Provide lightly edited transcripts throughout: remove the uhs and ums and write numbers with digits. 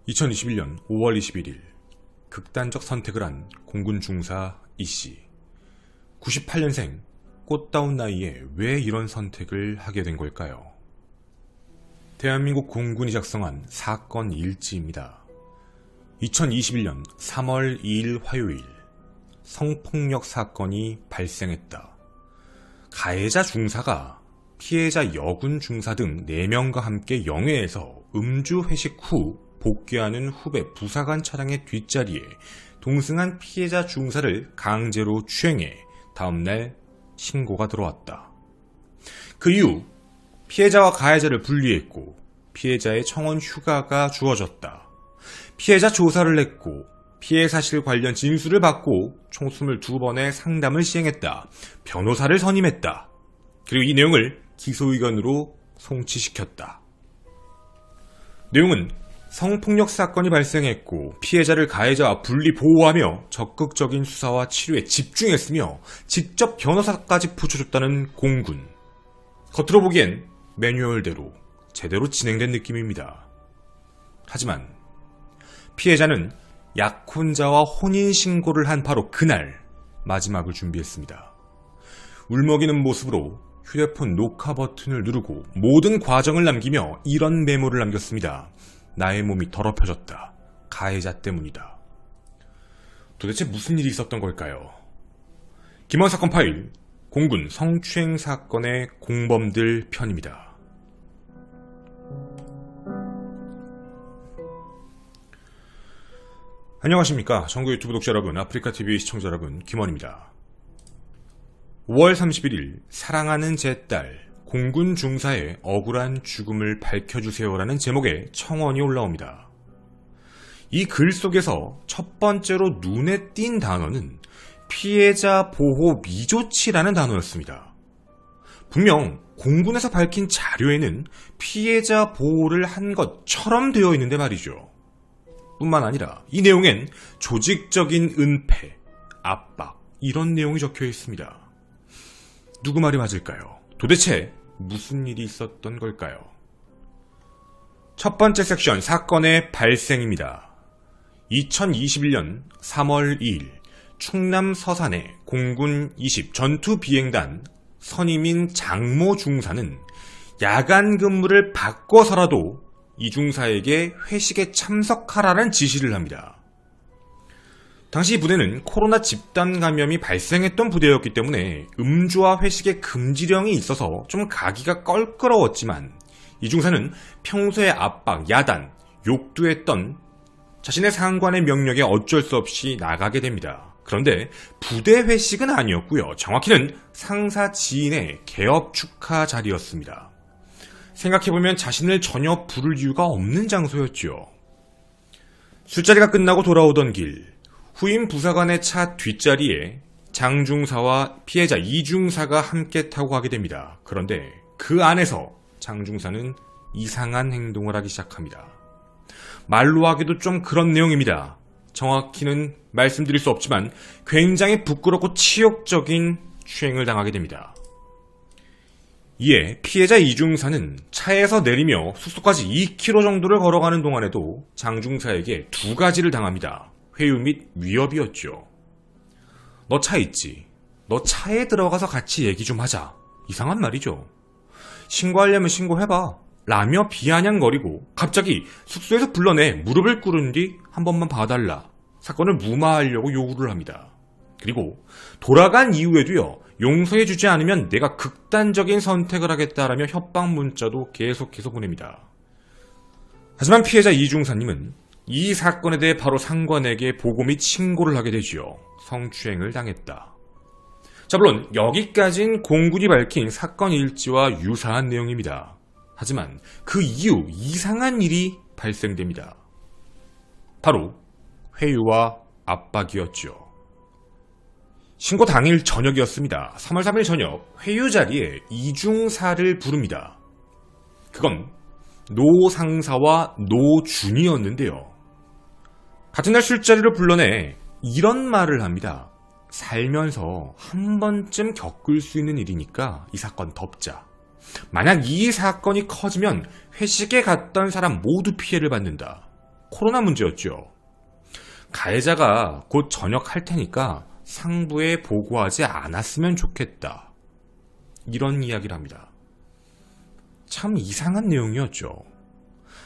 2021년 5월 21일 극단적 선택을 한 공군 중사 이씨. 98년생 꽃다운 나이에 왜 이런 선택을 하게 된 걸까요? 대한민국 공군이 작성한 사건 일지입니다. 2021년 3월 2일 화요일 성폭력 사건이 발생했다. 가해자 중사가 피해자 여군 중사 등 4명과 함께 영해에서 음주 회식 후 복귀하는 후배 부사관 차량의 뒷자리에 동승한 피해자 중사를 강제로 추행해 다음날 신고가 들어왔다. 그 이후 피해자와 가해자를 분리했고 피해자의 청원 휴가가 주어졌다. 피해자 조사를 했고 피해 사실 관련 진술을 받고 총 22번의 상담을 시행했다. 변호사를 선임했다. 그리고 이 내용을 기소의견으로 송치시켰다. 내용은 성폭력 사건이 발생했고 피해자를 가해자와 분리 보호하며 적극적인 수사와 치료에 집중했으며 직접 변호사까지 붙여줬다는 공군. 겉으로 보기엔 매뉴얼대로 제대로 진행된 느낌입니다. 하지만 피해자는 약혼자와 혼인신고를 한 바로 그날 마지막을 준비했습니다. 울먹이는 모습으로 휴대폰 녹화 버튼을 누르고 모든 과정을 남기며 이런 메모를 남겼습니다. 나의 몸이 더럽혀졌다. 가해자 때문이다. 도대체 무슨 일이 있었던 걸까요? 김원 사건 파일, 공군 성추행 사건의 공범들 편입니다. 안녕하십니까. 전국 유튜브 독자 여러분, 아프리카TV 시청자 여러분, 김원입니다. 5월 31일 사랑하는 제 딸 공군 중사의 억울한 죽음을 밝혀주세요라는 제목의 청원이 올라옵니다. 이 글 속에서 첫 번째로 눈에 띈 단어는 피해자 보호 미조치라는 단어였습니다. 분명 공군에서 밝힌 자료에는 피해자 보호를 한 것처럼 되어 있는데 말이죠. 뿐만 아니라 이 내용엔 조직적인 은폐, 압박 이런 내용이 적혀 있습니다. 누구 말이 맞을까요? 도대체 무슨 일이 있었던 걸까요? 첫 번째 섹션 사건의 발생입니다. 2021년 3월 2일 충남 서산의 공군 20 전투비행단 선임인 장모 중사는 야간 근무를 바꿔서라도 이 중사에게 회식에 참석하라는 지시를 합니다. 당시 부대는 코로나 집단 감염이 발생했던 부대였기 때문에 음주와 회식의 금지령이 있어서 좀 가기가 껄끄러웠지만 이 중사는 평소에 압박, 야단, 욕도 했던 자신의 상관의 명령에 어쩔 수 없이 나가게 됩니다. 그런데 부대 회식은 아니었고요. 정확히는 상사 지인의 개업 축하 자리였습니다. 생각해보면 자신을 전혀 부를 이유가 없는 장소였죠. 술자리가 끝나고 돌아오던 길, 후임 부사관의 차 뒷자리에 장중사와 피해자 이중사가 함께 타고 가게 됩니다. 그런데 그 안에서 장중사는 이상한 행동을 하기 시작합니다. 말로 하기도 좀 그런 내용입니다. 정확히는 말씀드릴 수 없지만 굉장히 부끄럽고 치욕적인 추행을 당하게 됩니다. 이에 피해자 이중사는 차에서 내리며 숙소까지 2km 정도를 걸어가는 동안에도 장중사에게 2가지를 당합니다. 회유 및 위협이었죠. 너 차 있지? 너 차에 들어가서 같이 얘기 좀 하자. 이상한 말이죠. 신고하려면 신고해봐. 라며 비아냥거리고 갑자기 숙소에서 불러내 무릎을 꿇은 뒤 한 번만 봐달라. 사건을 무마하려고 요구를 합니다. 그리고 돌아간 이후에도요. 용서해주지 않으면 내가 극단적인 선택을 하겠다라며 협박 문자도 계속해서 보냅니다. 하지만 피해자 이중사님은 이 사건에 대해 바로 상관에게 보고 및 신고를 하게 되지요. 성추행을 당했다. 자, 물론 여기까진 공군이 밝힌 사건 일지와 유사한 내용입니다. 하지만 그 이후 이상한 일이 발생됩니다. 바로 회유와 압박이었죠. 신고 당일 저녁이었습니다. 3월 3일 저녁 회유 자리에 이중사를 부릅니다. 그건 노 상사와 노 준이었는데요. 같은 날 술자리로 불러내 이런 말을 합니다. 살면서 한 번쯤 겪을 수 있는 일이니까 이 사건 덮자. 만약 이 사건이 커지면 회식에 갔던 사람 모두 피해를 받는다. 코로나 문제였죠. 가해자가 곧 전역할 테니까 상부에 보고하지 않았으면 좋겠다. 이런 이야기를 합니다. 참 이상한 내용이었죠.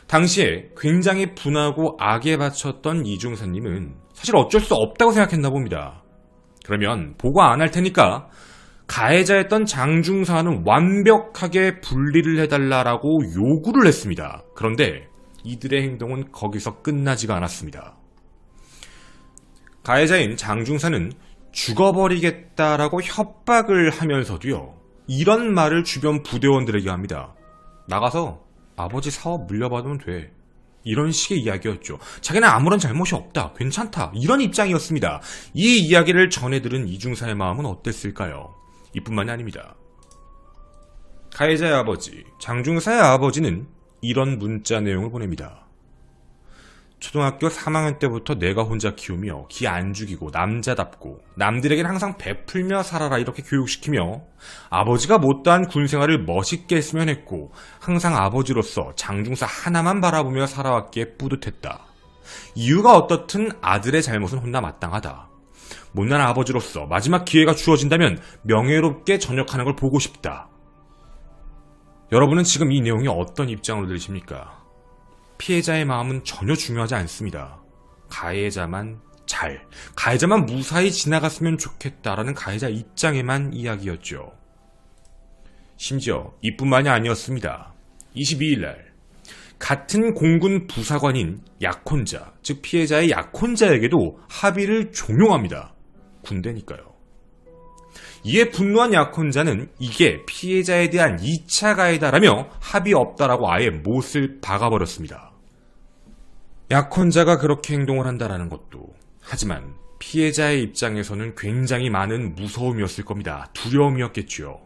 당시에 굉장히 분하고 악에 바쳤던 이중사님은 사실 어쩔 수 없다고 생각했나 봅니다. 그러면 보고 안 할 테니까 가해자였던 장중사는 완벽하게 분리를 해달라라고 요구를 했습니다. 그런데 이들의 행동은 거기서 끝나지가 않았습니다. 가해자인 장중사는 죽어버리겠다라고 협박을 하면서도요, 이런 말을 주변 부대원들에게 합니다. 나가서 아버지 사업 물려받으면 돼. 이런 식의 이야기였죠. 자기는 아무런 잘못이 없다. 괜찮다. 이런 입장이었습니다. 이 이야기를 전해들은 이중사의 마음은 어땠을까요? 이뿐만이 아닙니다. 가해자의 아버지, 장중사의 아버지는 이런 문자 내용을 보냅니다. 초등학교 3학년 때부터 내가 혼자 키우며 기 안 죽이고 남자답고 남들에겐 항상 베풀며 살아라 이렇게 교육시키며 아버지가 못다한 군생활을 멋있게 했으면 했고 항상 아버지로서 장중사 하나만 바라보며 살아왔기에 뿌듯했다. 이유가 어떻든 아들의 잘못은 혼나 마땅하다. 못난 아버지로서 마지막 기회가 주어진다면 명예롭게 전역하는 걸 보고 싶다. 여러분은 지금 이 내용이 어떤 입장으로 들리십니까? 피해자의 마음은 전혀 중요하지 않습니다. 가해자만 무사히 지나갔으면 좋겠다라는 가해자 입장에만 이야기였죠. 심지어 이뿐만이 아니었습니다. 22일날 같은 공군 부사관인 약혼자, 즉 피해자의 약혼자에게도 합의를 종용합니다. 군대니까요. 이에 분노한 약혼자는 이게 피해자에 대한 2차 가해다라며 합의 없다라고 아예 못을 박아버렸습니다. 약혼자가 그렇게 행동을 한다라는 것도, 하지만 피해자의 입장에서는 굉장히 많은 무서움이었을 겁니다. 두려움이었겠죠.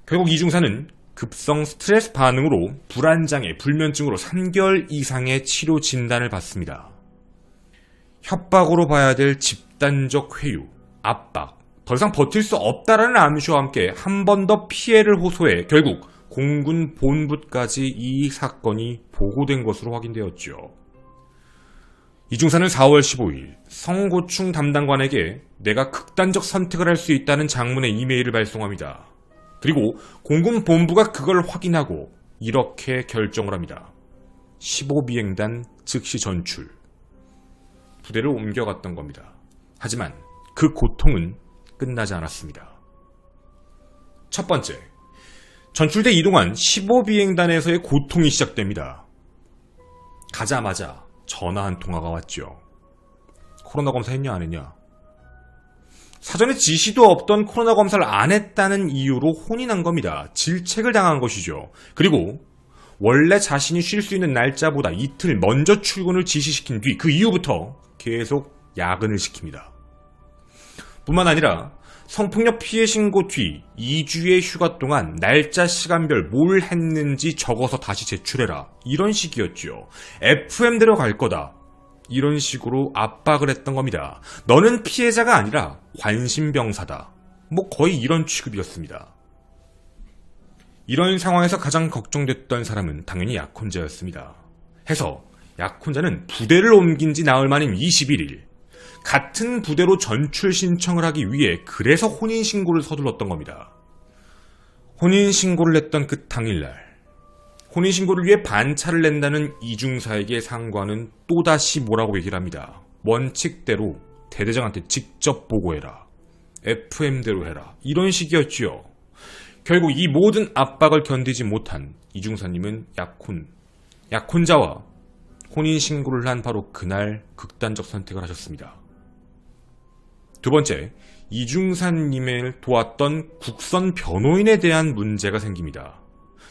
결국 이중사는 급성 스트레스 반응으로 불안장애, 불면증으로 3개월 이상의 치료 진단을 받습니다. 협박으로 봐야 될 집단적 회유, 압박, 더 이상 버틸 수 없다라는 암시와 함께 한 번 더 피해를 호소해 결국 공군 본부까지 이 사건이 보고된 것으로 확인되었죠. 이중사는 4월 15일 성고충 담당관에게 내가 극단적 선택을 할 수 있다는 장문의 이메일을 발송합니다. 그리고 공군 본부가 그걸 확인하고 이렇게 결정을 합니다. 15비행단 즉시 전출. 부대를 옮겨갔던 겁니다. 하지만 그 고통은 끝나지 않았습니다. 첫 번째, 전출대 이동한 15비행단에서의 고통이 시작됩니다. 가자마자 전화 한 통화가 왔죠. 코로나 검사 했냐 안 했냐? 사전에 지시도 없던 코로나 검사를 안 했다는 이유로 혼이 난 겁니다. 질책을 당한 것이죠. 그리고 원래 자신이 쉴 수 있는 날짜보다 이틀 먼저 출근을 지시시킨 뒤 그 이후부터 계속 야근을 시킵니다. 뿐만 아니라 성폭력 피해 신고 뒤 2주의 휴가 동안 날짜 시간별 뭘 했는지 적어서 다시 제출해라. 이런 식이었죠. FM대로 갈 거다. 이런 식으로 압박을 했던 겁니다. 너는 피해자가 아니라 관심병사다. 거의 이런 취급이었습니다. 이런 상황에서 가장 걱정됐던 사람은 당연히 약혼자였습니다. 해서 약혼자는 부대를 옮긴 지 나흘 만인 21일 같은 부대로 전출 신청을 하기 위해 그래서 혼인신고를 서둘렀던 겁니다. 혼인신고를 냈던 그 당일날 혼인신고를 위해 반차를 낸다는 이중사에게 상관은 또다시 뭐라고 얘기를 합니다. 원칙대로 대대장한테 직접 보고해라. FM대로 해라. 이런 식이었지요. 결국 이 모든 압박을 견디지 못한 이중사님은 약혼자와 혼인신고를 한 바로 그날 극단적 선택을 하셨습니다. 두 번째, 이중사님을 도왔던 국선 변호인에 대한 문제가 생깁니다.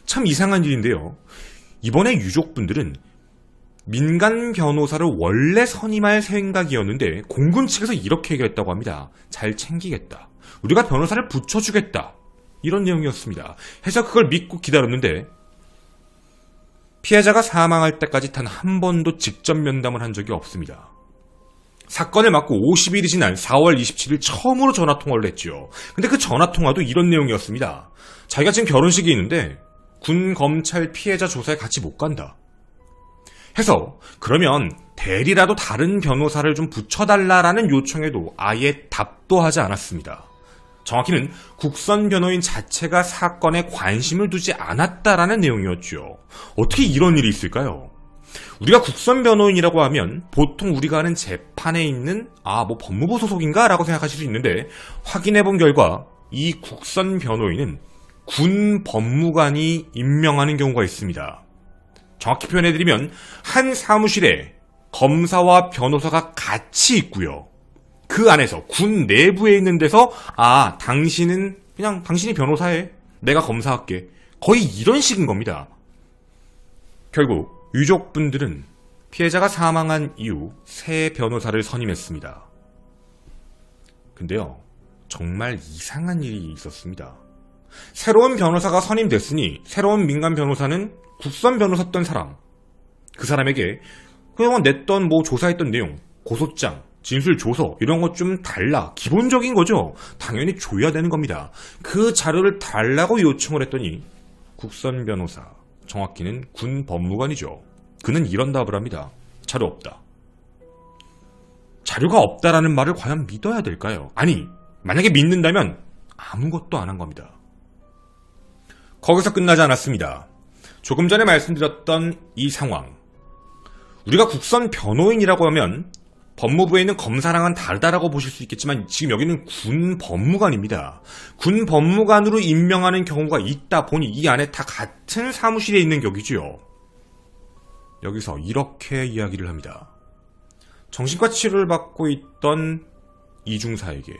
참 이상한 일인데요. 이번에 유족분들은 민간 변호사를 원래 선임할 생각이었는데 공군 측에서 이렇게 얘기했다고 합니다. 잘 챙기겠다. 우리가 변호사를 붙여주겠다. 이런 내용이었습니다. 해서 그걸 믿고 기다렸는데 피해자가 사망할 때까지 단 한 번도 직접 면담을 한 적이 없습니다. 사건을 맡고 50일이 지난 4월 27일 처음으로 전화통화를 했죠. 근데 그 전화통화도 이런 내용이었습니다. 자기가 지금 결혼식이 있는데 군, 검찰, 피해자 조사에 같이 못 간다. 해서 그러면 대리라도 다른 변호사를 좀 붙여달라라는 요청에도 아예 답도 하지 않았습니다. 정확히는 국선 변호인 자체가 사건에 관심을 두지 않았다라는 내용이었죠. 어떻게 이런 일이 있을까요? 우리가 국선 변호인이라고 하면 보통 우리가 아는 재판에 있는 법무부 소속인가? 라고 생각하실 수 있는데 확인해본 결과 이 국선 변호인은 군 법무관이 임명하는 경우가 있습니다. 정확히 표현해드리면 한 사무실에 검사와 변호사가 같이 있고요. 그 안에서 군 내부에 있는 데서 당신은 그냥 당신이 변호사해. 내가 검사할게. 거의 이런 식인 겁니다. 결국 유족분들은 피해자가 사망한 이후 새 변호사를 선임했습니다. 근데요, 정말 이상한 일이 있었습니다. 새로운 변호사가 선임됐으니 새로운 민간 변호사는 국선 변호사였던 사람, 그 사람에게 그동안 냈던 조사했던 내용, 고소장, 진술 조서 이런 것 좀 달라. 기본적인 거죠. 당연히 줘야 되는 겁니다. 그 자료를 달라고 요청을 했더니 국선 변호사, 정확히는 군 법무관이죠. 그는 이런 답을 합니다. 자료 없다. 자료가 없다라는 말을 과연 믿어야 될까요? 아니, 만약에 믿는다면 아무것도 안 한 겁니다. 거기서 끝나지 않았습니다. 조금 전에 말씀드렸던 이 상황. 우리가 국선 변호인이라고 하면 법무부에 있는 검사랑은 다르다라고 보실 수 있겠지만 지금 여기는 군 법무관입니다. 군 법무관으로 임명하는 경우가 있다 보니 이 안에 다 같은 사무실에 있는 격이지요. 여기서 이렇게 이야기를 합니다. 정신과 치료를 받고 있던 이중사에게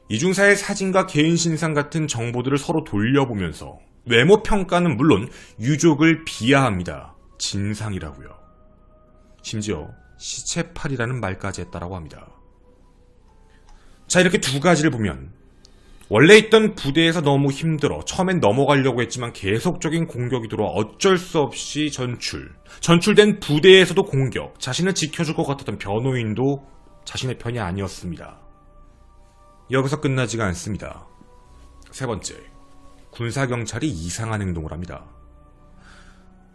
이중사의 사진과 개인 신상 같은 정보들을 서로 돌려보면서 외모 평가는 물론 유족을 비하합니다. 진상이라고요. 심지어 시체팔이라는 말까지 했다라고 합니다. 자, 이렇게 두 가지를 보면 원래 있던 부대에서 너무 힘들어 처음엔 넘어가려고 했지만 계속적인 공격이 들어와 어쩔 수 없이 전출된 부대에서도 공격, 자신을 지켜줄 것 같았던 변호인도 자신의 편이 아니었습니다. 여기서 끝나지가 않습니다. 세 번째, 군사경찰이 이상한 행동을 합니다.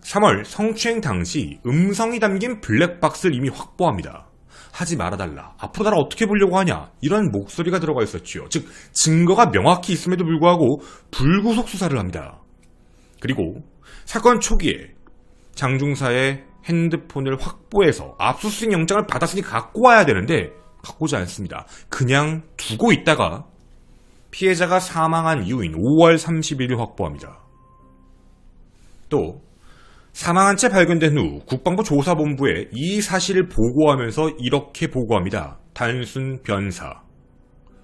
3월 성추행 당시 음성이 담긴 블랙박스를 이미 확보합니다. 하지 말아달라. 앞으로 나를 어떻게 보려고 하냐. 이런 목소리가 들어가 있었지요. 즉 증거가 명확히 있음에도 불구하고 불구속 수사를 합니다. 그리고 사건 초기에 장중사의 핸드폰을 확보해서 압수수색 영장을 받았으니 갖고 와야 되는데 갖고 오지 않습니다. 그냥 두고 있다가 피해자가 사망한 이후인 5월 31일 확보합니다. 또 사망한 채 발견된 후 국방부 조사본부에 이 사실을 보고하면서 이렇게 보고합니다. 단순 변사.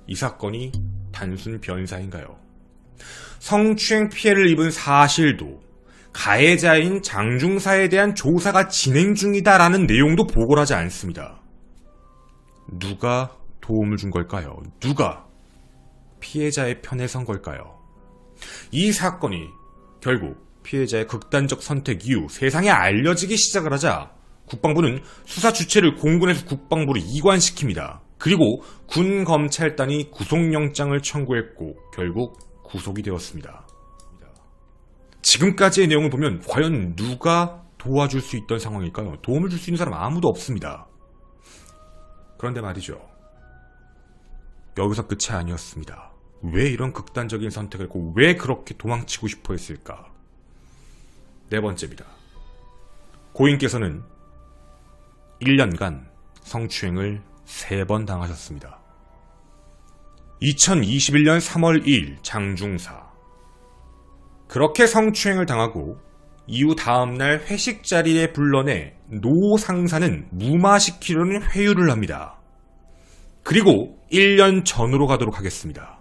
이 사건이 단순 변사인가요? 성추행 피해를 입은 사실도 가해자인 장중사에 대한 조사가 진행 중이다라는 내용도 보고를 하지 않습니다. 누가 도움을 준 걸까요? 누가 피해자의 편에 선 걸까요? 이 사건이 결국 피해자의 극단적 선택 이후 세상에 알려지기 시작을 하자 국방부는 수사 주체를 공군에서 국방부로 이관시킵니다. 그리고 군 검찰단이 구속영장을 청구했고 결국 구속이 되었습니다. 지금까지의 내용을 보면 과연 누가 도와줄 수 있던 상황일까요? 도움을 줄 수 있는 사람 아무도 없습니다. 그런데 말이죠. 여기서 끝이 아니었습니다. 왜 이런 극단적인 선택을 했고 왜 그렇게 도망치고 싶어 했을까? 네 번째입니다. 고인께서는 1년간 성추행을 3번 당하셨습니다. 2021년 3월 2일 장중사. 그렇게 성추행을 당하고 이후 다음날 회식 자리에 불러내 노 상사는 무마시키려는 회유를 합니다. 그리고 1년 전으로 가도록 하겠습니다.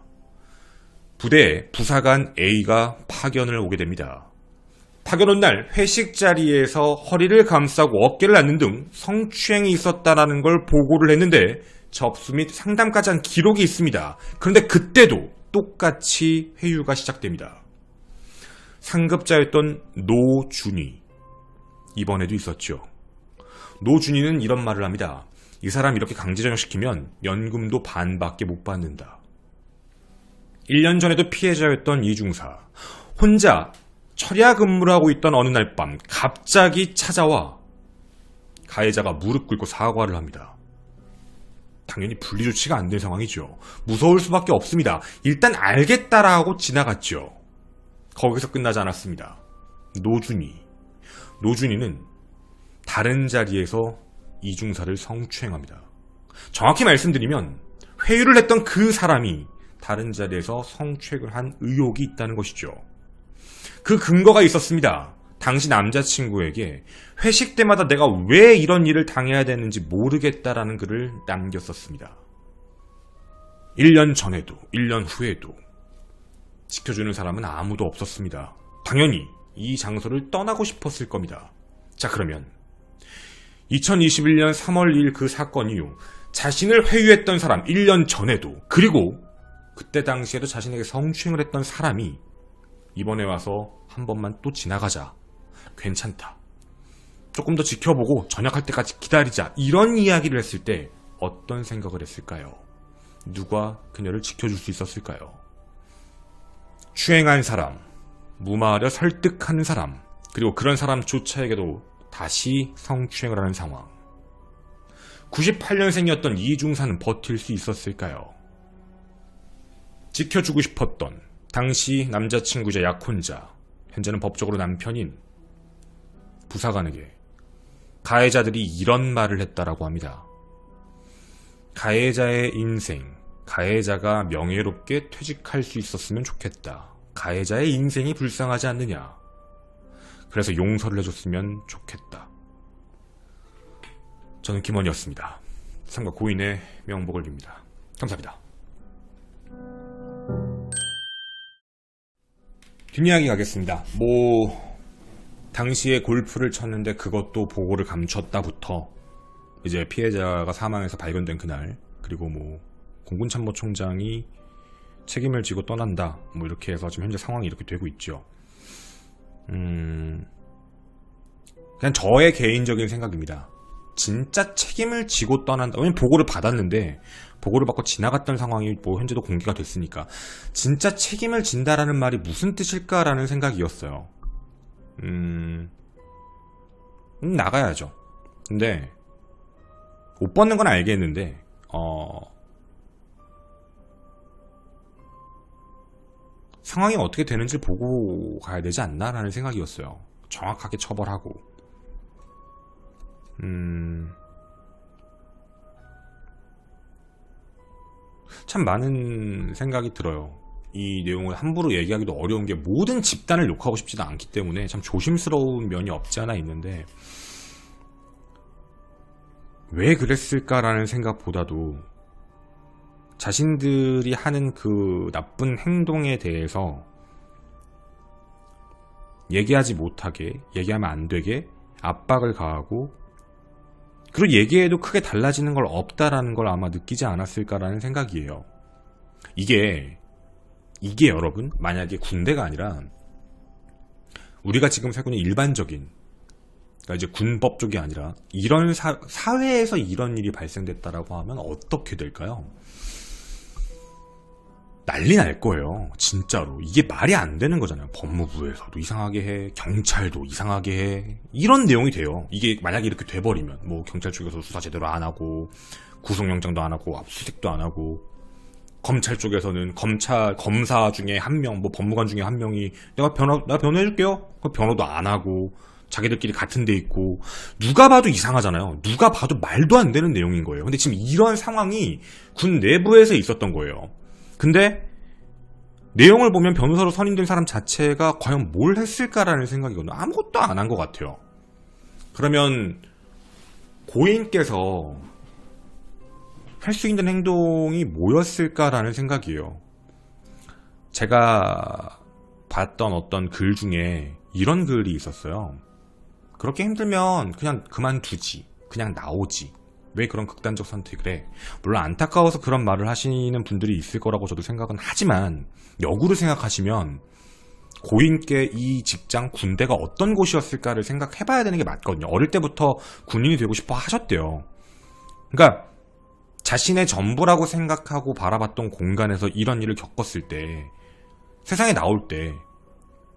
부대에 부사관 A가 파견을 오게 됩니다. 파견 온 날 회식 자리에서 허리를 감싸고 어깨를 앓는 등 성추행이 있었다는 걸 보고를 했는데 접수 및 상담까지 한 기록이 있습니다. 그런데 그때도 똑같이 회유가 시작됩니다. 상급자였던 노준희, 이번에도 있었죠. 노준희는 이런 말을 합니다. 이 사람 이렇게 강제전역시키면 연금도 반밖에 못 받는다. 1년 전에도 피해자였던 이중사, 혼자 철야 근무를 하고 있던 어느 날 밤 갑자기 찾아와 가해자가 무릎 꿇고 사과를 합니다. 당연히 분리조치가 안 된 상황이죠. 무서울 수밖에 없습니다. 일단 알겠다라고 지나갔죠. 거기서 끝나지 않았습니다. 노준이는 다른 자리에서 이중사를 성추행합니다. 정확히 말씀드리면 회유를 했던 그 사람이 다른 자리에서 성추행을 한 의혹이 있다는 것이죠. 그 근거가 있었습니다. 당시 남자친구에게 회식 때마다 내가 왜 이런 일을 당해야 되는지 모르겠다라는 글을 남겼었습니다. 1년 전에도 1년 후에도 지켜주는 사람은 아무도 없었습니다. 당연히 이 장소를 떠나고 싶었을 겁니다. 자, 그러면 2021년 3월 2일 그 사건 이후 자신을 회유했던 사람 1년 전에도, 그리고 그때 당시에도 자신에게 성추행을 했던 사람이 이번에 와서 한 번만 또 지나가자, 괜찮다, 조금 더 지켜보고 전역할 때까지 기다리자, 이런 이야기를 했을 때 어떤 생각을 했을까요? 누가 그녀를 지켜줄 수 있었을까요? 추행한 사람, 무마하려 설득하는 사람, 그리고 그런 사람조차에게도 다시 성추행을 하는 상황. 98년생이었던 이중사는 버틸 수 있었을까요? 지켜주고 싶었던 당시 남자친구자 약혼자, 현재는 법적으로 남편인 부사관에게 가해자들이 이런 말을 했다라고 합니다. 가해자의 인생, 가해자가 명예롭게 퇴직할 수 있었으면 좋겠다. 가해자의 인생이 불쌍하지 않느냐. 그래서 용서를 해줬으면 좋겠다. 저는 김원희였습니다. 삼가 고인의 명복을 빕니다. 감사합니다. 뒷이야기 가겠습니다. 당시에 골프를 쳤는데 그것도 보고를 감췄다부터 이제 피해자가 사망해서 발견된 그날, 그리고 공군참모총장이 책임을 지고 떠난다, 이렇게 해서 지금 현재 상황이 이렇게 되고 있죠. 그냥 저의 개인적인 생각입니다. 진짜 책임을 지고 떠난다. 왜냐면 보고를 받았는데 보고를 받고 지나갔던 상황이 현재도 공개가 됐으니까 진짜 책임을 진다라는 말이 무슨 뜻일까라는 생각이었어요. 나가야죠. 근데 옷 벗는 건 알겠는데 상황이 어떻게 되는지 보고 가야 되지 않나라는 생각이었어요. 정확하게 처벌하고. 참 많은 생각이 들어요. 이 내용을 함부로 얘기하기도 어려운 게 모든 집단을 욕하고 싶지도 않기 때문에 참 조심스러운 면이 없지 않아 있는데, 왜 그랬을까라는 생각보다도 자신들이 하는 그 나쁜 행동에 대해서 얘기하지 못하게, 얘기하면 안 되게 압박을 가하고, 그리고 얘기해도 크게 달라지는 걸 없다라는 걸 아마 느끼지 않았을까라는 생각이에요. 이게 여러분, 만약에 군대가 아니라 우리가 지금 살고 있는 일반적인, 그러니까 이제 군법 쪽이 아니라 이런 사회에서 이런 일이 발생됐다라고 하면 어떻게 될까요? 난리 날 거예요. 진짜로. 이게 말이 안 되는 거잖아요. 법무부에서도 이상하게 해, 경찰도 이상하게 해, 이런 내용이 돼요. 이게 만약에 이렇게 돼버리면 경찰 쪽에서 수사 제대로 안 하고, 구속영장도 안 하고, 압수수색도 안 하고, 검찰 쪽에서는 검사 중에 한 명, 법무관 중에 한 명이 내가 변호해줄게요, 그 변호도 안 하고, 자기들끼리 같은 데 있고, 누가 봐도 이상하잖아요. 누가 봐도 말도 안 되는 내용인 거예요. 근데 지금 이런 상황이 군 내부에서 있었던 거예요. 근데 내용을 보면 변호사로 선임된 사람 자체가 과연 뭘 했을까라는 생각이거든요. 아무것도 안 한 것 같아요. 그러면 고인께서 할 수 있는 행동이 뭐였을까라는 생각이에요. 제가 봤던 어떤 글 중에 이런 글이 있었어요. 그렇게 힘들면 그냥 그만두지, 그냥 나오지, 왜 그런 극단적 선택을 해? 물론 안타까워서 그런 말을 하시는 분들이 있을 거라고 저도 생각은 하지만, 역으로 생각하시면 고인께 이 직장, 군대가 어떤 곳이었을까를 생각해봐야 되는 게 맞거든요. 어릴 때부터 군인이 되고 싶어 하셨대요. 그러니까 자신의 전부라고 생각하고 바라봤던 공간에서 이런 일을 겪었을 때, 세상에 나올 때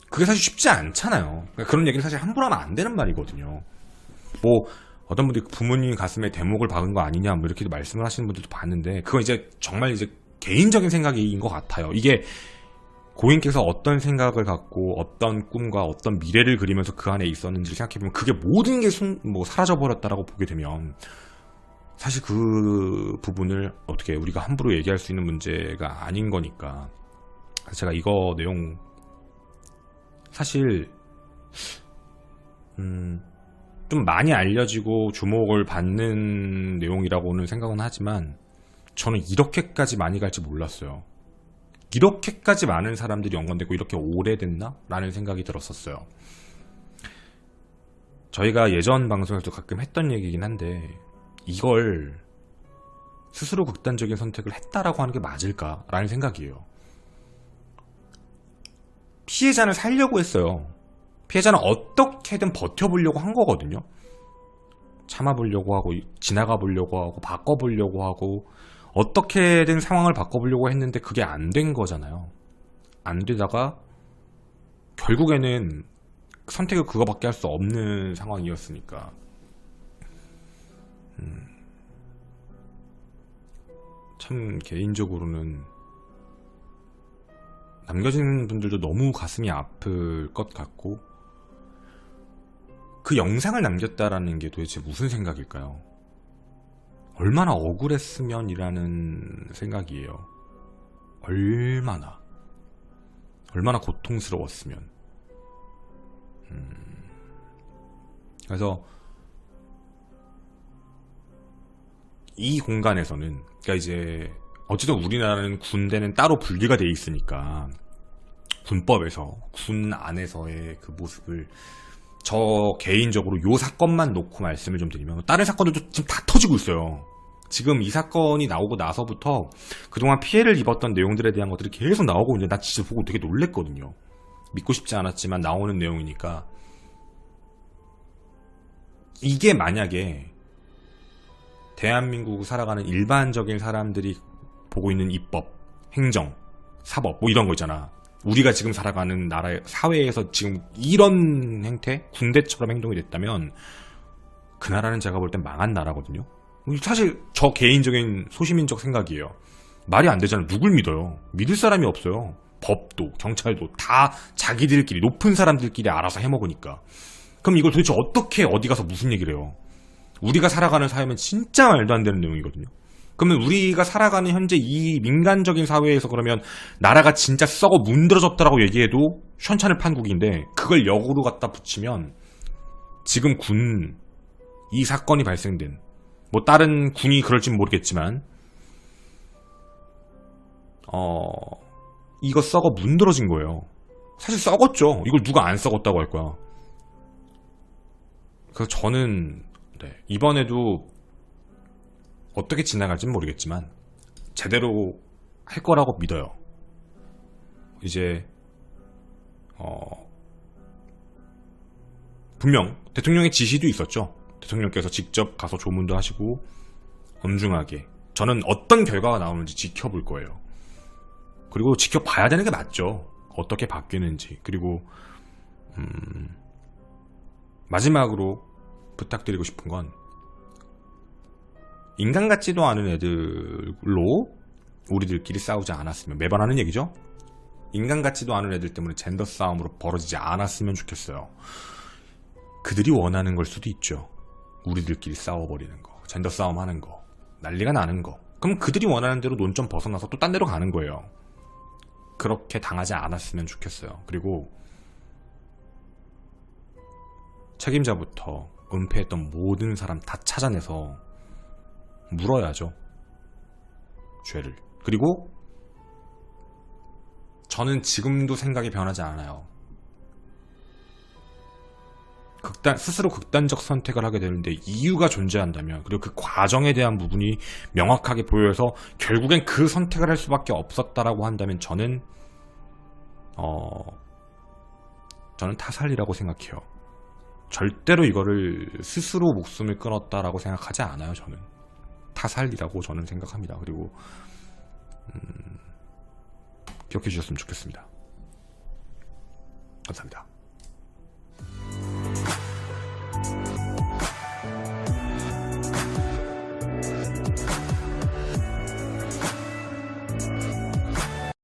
그게 사실 쉽지 않잖아요. 그러니까 그런 얘기를 사실 함부로 하면 안 되는 말이거든요. 어떤 분들이 부모님 가슴에 대목을 박은 거 아니냐 뭐 이렇게 말씀을 하시는 분들도 봤는데, 그건 이제 정말 이제 개인적인 생각인 것 같아요. 이게 고인께서 어떤 생각을 갖고 어떤 꿈과 어떤 미래를 그리면서 그 안에 있었는지 생각해보면 그게 모든 게 사라져버렸다라고 보게 되면 사실 그 부분을 어떻게 우리가 함부로 얘기할 수 있는 문제가 아닌 거니까. 제가 이거 내용 사실 좀 많이 알려지고 주목을 받는 내용이라고는 생각은 하지만 저는 이렇게까지 많이 갈지 몰랐어요. 이렇게까지 많은 사람들이 연관되고 이렇게 오래됐나? 라는 생각이 들었었어요. 저희가 예전 방송에서도 가끔 했던 얘기긴 한데 이걸 스스로 극단적인 선택을 했다라고 하는 게 맞을까? 라는 생각이에요. 피해자는 살려고 했어요. 피해자는 어떻게든 버텨보려고 한 거거든요. 참아보려고 하고 지나가 보려고 하고 바꿔보려고 하고 어떻게든 상황을 바꿔보려고 했는데 그게 안 된 거잖아요. 안 되다가 결국에는 선택을 그거밖에 할 수 없는 상황이었으니까. 참 개인적으로는 남겨진 분들도 너무 가슴이 아플 것 같고, 그 영상을 남겼다라는 게 도대체 무슨 생각일까요? 얼마나 억울했으면 이라는 생각이에요. 얼마나 고통스러웠으면. 그래서 이 공간에서는, 그러니까 이제 어쨌든 우리나라는 군대는 따로 분리가 돼 있으니까 군법에서 군 안에서의 그 모습을 저 개인적으로 요 사건만 놓고 말씀을 좀 드리면, 다른 사건들도 지금 다 터지고 있어요. 지금 이 사건이 나오고 나서부터 그동안 피해를 입었던 내용들에 대한 것들이 계속 나오고 있는데 나 진짜 보고 되게 놀랬거든요. 믿고 싶지 않았지만 나오는 내용이니까. 이게 만약에 대한민국 살아가는 일반적인 사람들이 보고 있는 입법, 행정, 사법 뭐 이런 거 있잖아. 우리가 지금 살아가는 나라의 사회에서 지금 이런 행태, 군대처럼 행동이 됐다면 그 나라는 제가 볼 땐 망한 나라거든요. 사실 저 개인적인 소시민적 생각이에요. 말이 안 되잖아요. 누굴 믿어요? 믿을 사람이 없어요. 법도 경찰도 다 자기들끼리, 높은 사람들끼리 알아서 해먹으니까. 그럼 이걸 도대체 어떻게 어디 가서 무슨 얘기를 해요? 우리가 살아가는 사회면 진짜 말도 안 되는 내용이거든요. 그러면 우리가 살아가는 현재 이 민간적인 사회에서 그러면 나라가 진짜 썩어 문드러졌다라고 얘기해도 현찬을 판국인데, 그걸 역으로 갖다 붙이면 지금 이 사건이 발생된, 뭐 다른 군이 그럴진 모르겠지만 이거 썩어 문드러진 거예요. 사실 썩었죠. 이걸 누가 안 썩었다고 할 거야. 그래서 저는 이번에도 어떻게 지나갈지는 모르겠지만 제대로 할 거라고 믿어요. 이제 분명 대통령의 지시도 있었죠. 대통령께서 직접 가서 조문도 하시고 엄중하게, 저는 어떤 결과가 나오는지 지켜볼 거예요. 그리고 지켜봐야 되는 게 맞죠. 어떻게 바뀌는지. 그리고 마지막으로 부탁드리고 싶은 건, 인간 같지도 않은 애들로 우리들끼리 싸우지 않았으면, 매번 하는 얘기죠. 인간 같지도 않은 애들 때문에 젠더 싸움으로 벌어지지 않았으면 좋겠어요. 그들이 원하는 걸 수도 있죠. 우리들끼리 싸워버리는 거, 젠더 싸움 하는 거, 난리가 나는 거. 그럼 그들이 원하는 대로 논점 벗어나서 또 딴 데로 가는 거예요. 그렇게 당하지 않았으면 좋겠어요. 그리고 책임자부터 은폐했던 모든 사람 다 찾아내서 물어야죠. 죄를. 그리고 저는 지금도 생각이 변하지 않아요. 스스로 극단적 선택을 하게 되는데 이유가 존재한다면, 그리고 그 과정에 대한 부분이 명확하게 보여서 결국엔 그 선택을 할 수밖에 없었다라고 한다면 저는 타살이라고 생각해요. 절대로 이거를 스스로 목숨을 끊었다라고 생각하지 않아요. 저는 타살이라고 저는 생각합니다. 그리고 기억해 주셨으면 좋겠습니다. 감사합니다.